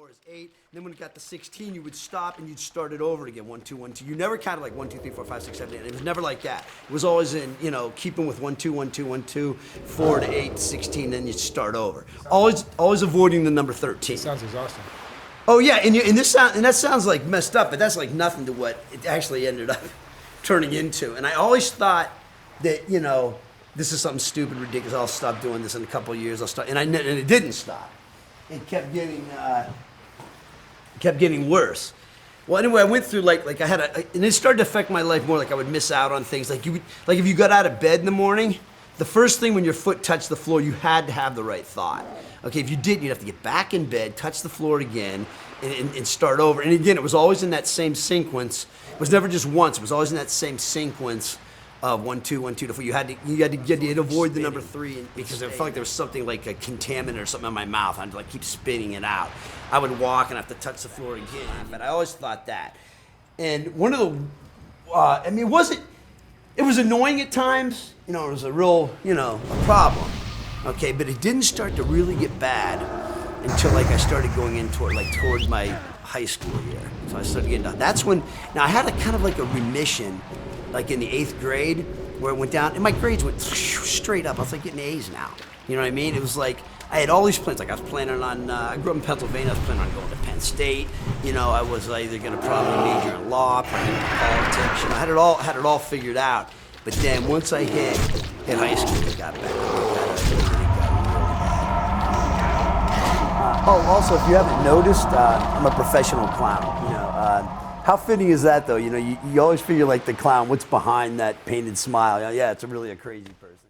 4 is 8. Then when it got to 16, you would stop and you'd start it over again. 1, 2, 1, 2. You never counted like 1, 2, 3, 4, 5, 6, 7, 8. It was never like that. It was always in, you know, keeping with 1, 2, 1, 2, 1, 2, 4 to 8, 16. Then you'd start over. Always avoiding the number 13. Sounds exhausting. Oh yeah, and that sounds like messed up, but that's like nothing to what it actually ended up turning into. And I always thought that, you know, this is something stupid, ridiculous. I'll stop doing this in a couple of years. I'll stop, and it didn't stop. It kept getting worse. Well, anyway, I went through like I had and it started to affect my life more. Like I would miss out on things. Like if you got out of bed in the morning, the first thing when your foot touched the floor, you had to have the right thought. Okay, if you didn't, you'd have to get back in bed, touch the floor again, and start over. And again, it was always in that same sequence. It was never just once. It was always in that same sequence of 1, 2, 1, 2 to 4. You had to avoid the number 3 because I felt like there was something like a contaminant or something in my mouth. I'd like keep spitting it out. I would walk and have to touch the floor again. But I always thought that. And one of the, I mean, it was annoying at times. You know, it was a real, you know, a problem. Okay, but it didn't start to really get bad until like I started going in towards my high school year. So I started getting down. That's when, now I had a kind of like a remission, like in the 8th grade, where it went down, and my grades went straight up. I was like getting A's now. You know what I mean? It was like, I had all these plans. Like I was planning on, I grew up in Pennsylvania, I was planning on going to Penn State. You know, I was either gonna probably major in law, probably into politics. You know, I had it all figured out. But then once I hit high school, it got bad. It got really bad. Also, if you haven't noticed, I'm a professional clown. You know, how fitting is that, though? You know, you always figure like the clown, what's behind that painted smile? Yeah, it's really a crazy person.